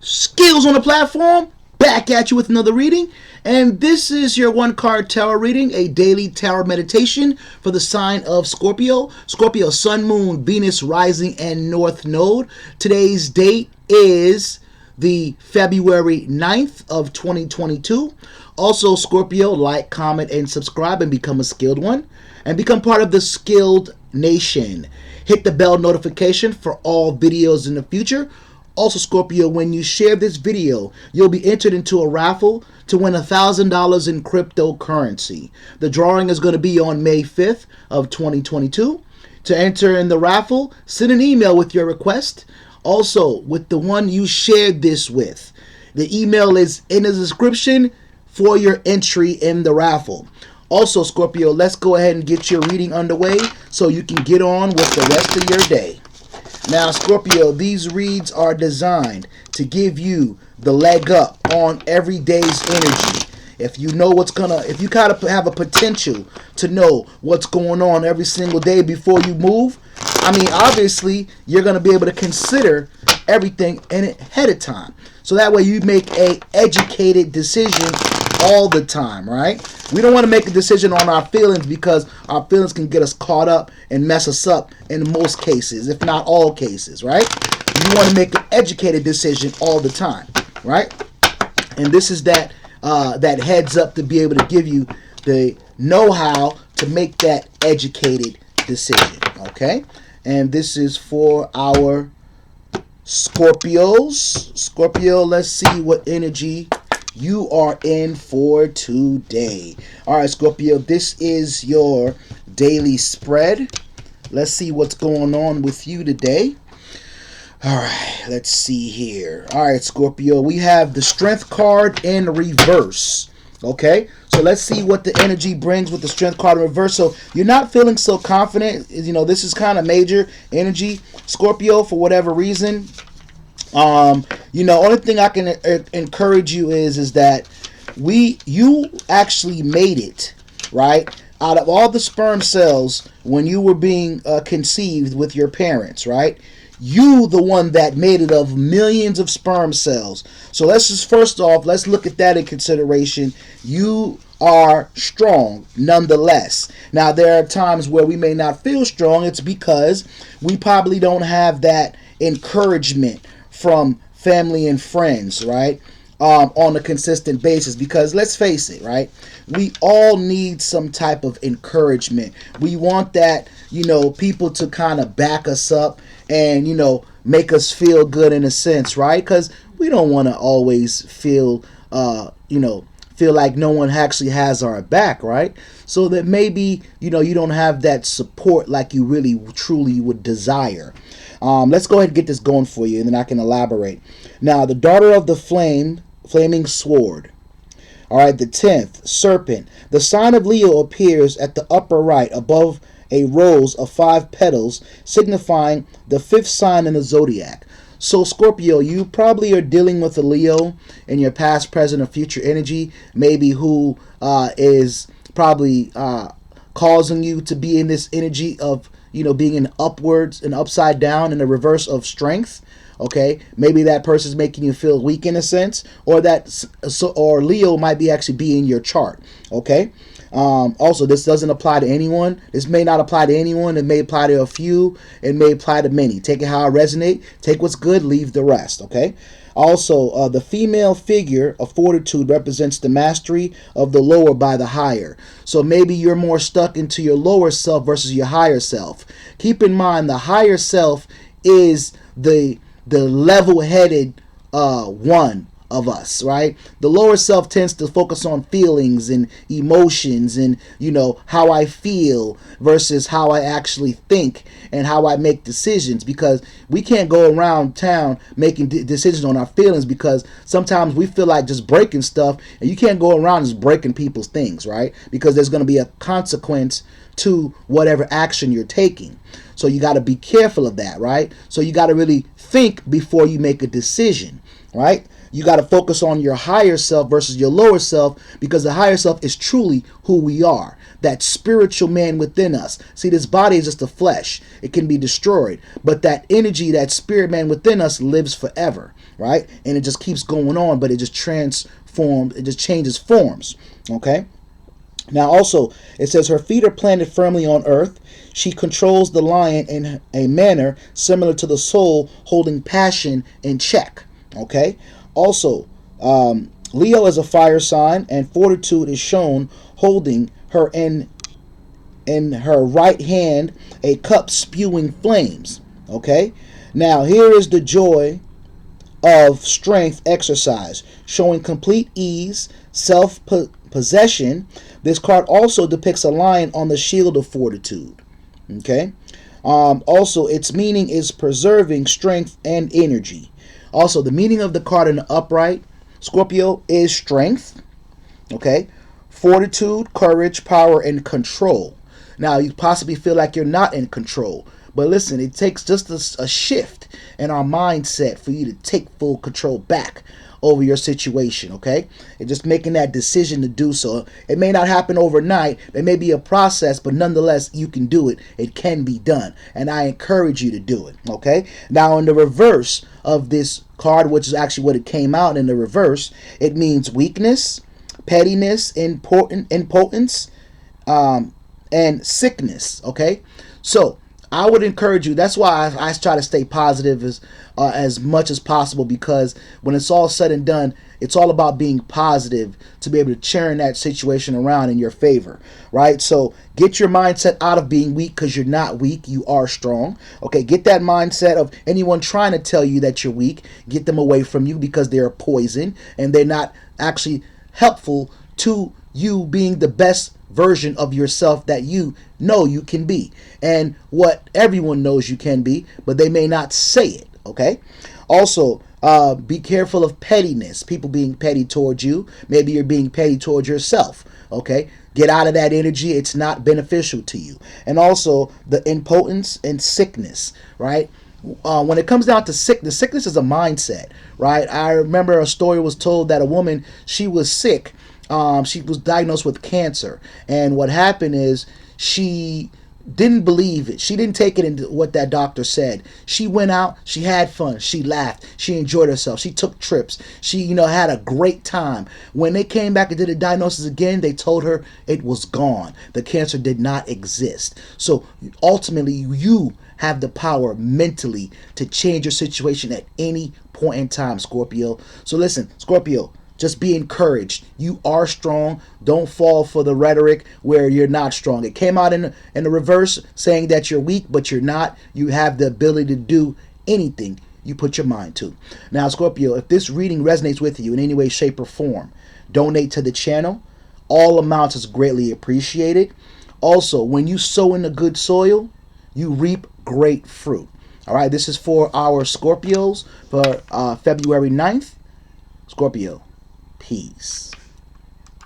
Skills on the platform, back at you with another reading. And this is your one card tarot reading, a daily tarot meditation for the sign of Scorpio. Scorpio, Sun, Moon, Venus, Rising, and North Node. Today's date is the February 9th of 2022. Also, Scorpio, like, comment, and subscribe and become a skilled one. And become part of the Skilled Nation. Hit the bell notification for all videos in the future. Also, Scorpio, when you share this video, you'll be entered into a raffle to win $1,000 in cryptocurrency. The drawing is going to be on May 5th of 2022. To enter in the raffle, send an email with your request. Also, with the one you shared this with. The email is in the description for your entry in the raffle. Also, Scorpio, let's go ahead and get your reading underway so you can get on with the rest of your day. Now, Scorpio, these reads are designed to give you the leg up on every day's energy. If you know if you kind of have a potential to know what's going on every single day before you move, obviously, you're going to be able to consider everything ahead of time. So that way you make a educated decision all the time, right? We don't want to make a decision on our feelings because our feelings can get us caught up and mess us up in most cases, if not all cases, right? You want to make an educated decision all the time, right? And this is that heads up to be able to give you the know-how to make that educated decision, okay? And this is for our Scorpios. Scorpio, let's see what energy you are in for today. All right, Scorpio, this is your daily spread. Let's see what's going on with you today. All right, let's see here. All right, Scorpio, we have the Strength card in reverse. Okay, so let's see what the energy brings with the Strength card in reverse. So you're not feeling so confident. This is kind of major energy, Scorpio, for whatever reason. Only thing I can encourage you is that you actually made it, right? Out of all the sperm cells when you were being conceived with your parents, right? You, the one that made it of millions of sperm cells. So let's just first off, let's look at that in consideration. You are strong nonetheless. Now, there are times where we may not feel strong. It's because we probably don't have that encouragement from family and friends, right? On a consistent basis, because let's face it, right? We all need some type of encouragement. We want that, people to kind of back us up and, make us feel good in a sense, right? Because we don't want to always feel like no one actually has our back, right? So that maybe, you don't have that support like you really, truly would desire. Let's go ahead and get this going for you, and then I can elaborate. Now, the daughter of the flaming sword. All right, the 10th, serpent. The sign of Leo appears at the upper right above a rose of 5 petals, signifying the 5th sign in the zodiac. So, Scorpio, you probably are dealing with a Leo in your past, present, or future energy, maybe who is probably causing you to be in this energy of being in upwards and upside down in the reverse of strength. Okay, maybe that person's making you feel weak in a sense, or Leo might be actually be in your chart. Okay. Also, this doesn't apply to anyone. This may not apply to anyone. It may apply to a few. It may apply to many. Take it how it resonates. Take what's good. Leave the rest. Okay. Also, the female figure of fortitude represents the mastery of the lower by the higher. So maybe you're more stuck into your lower self versus your higher self. Keep in mind, the higher self is the level-headed one of us, right? The lower self tends to focus on feelings and emotions and, how I feel versus how I actually think and how I make decisions, because we can't go around town making decisions on our feelings, because sometimes we feel like just breaking stuff, and you can't go around just breaking people's things, right? Because there's going to be a consequence to whatever action you're taking. So you got to be careful of that, right? So you got to really think before you make a decision, right? You got to focus on your higher self versus your lower self, because the higher self is truly who we are. That spiritual man within us. See, this body is just the flesh. It can be destroyed. But that energy, that spirit man within us lives forever, right? And it just keeps going on, but it just transforms, it just changes forms, okay? Now also, it says her feet are planted firmly on earth. She controls the lion in a manner similar to the soul holding passion in check, okay? Also, Leo is a fire sign, and fortitude is shown holding her in her right hand a cup spewing flames. Okay? Now here is the joy of strength exercise, showing complete ease, self-possession. This card also depicts a lion on the shield of fortitude. Okay? Also, its meaning is preserving strength and energy. Also, the meaning of the card in the upright, Scorpio, is strength. Okay? Fortitude, courage, power, and control. Now, you possibly feel like you're not in control. But listen, it takes just a shift in our mindset for you to take full control back over your situation, okay? And just making that decision to do so. It may not happen overnight. It may be a process, but nonetheless, you can do it. It can be done. And I encourage you to do it, okay? Now, in the reverse of this card, which is actually what it came out in the reverse, it means weakness, pettiness, impotence, and sickness, okay? So I would encourage you. That's why I try to stay positive as much as possible, because when it's all said and done, it's all about being positive to be able to turn that situation around in your favor, right? So get your mindset out of being weak, because you're not weak. You are strong, okay? Get that mindset of anyone trying to tell you that you're weak. Get them away from you, because they're poison and they're not actually helpful to you being the best version of yourself that you know you can be, and what everyone knows you can be, but they may not say it, okay? Also, be careful of pettiness, people being petty towards you. Maybe you're being petty towards yourself, okay? Get out of that energy. It's not beneficial to you. And also the impotence and sickness, right? When it comes down to sickness is a mindset, right? I remember a story was told that a woman, she was sick. She was diagnosed with cancer, and what happened is she didn't believe it. She didn't take it into what that doctor said. She went out, she had fun, she laughed, she enjoyed herself, she took trips, she had a great time. When they came back and did the diagnosis again, they told her it was gone. The cancer did not exist. So ultimately, you have the power mentally to change your situation at any point in time, Scorpio. So listen, Scorpio, just be encouraged. You are strong. Don't fall for the rhetoric where you're not strong. It came out in the reverse, saying that you're weak, but you're not. You have the ability to do anything you put your mind to. Now, Scorpio, if this reading resonates with you in any way, shape, or form, donate to the channel. All amounts is greatly appreciated. Also, when you sow in the good soil, you reap great fruit. All right, this is for our Scorpios for February 9th. Scorpio, peace.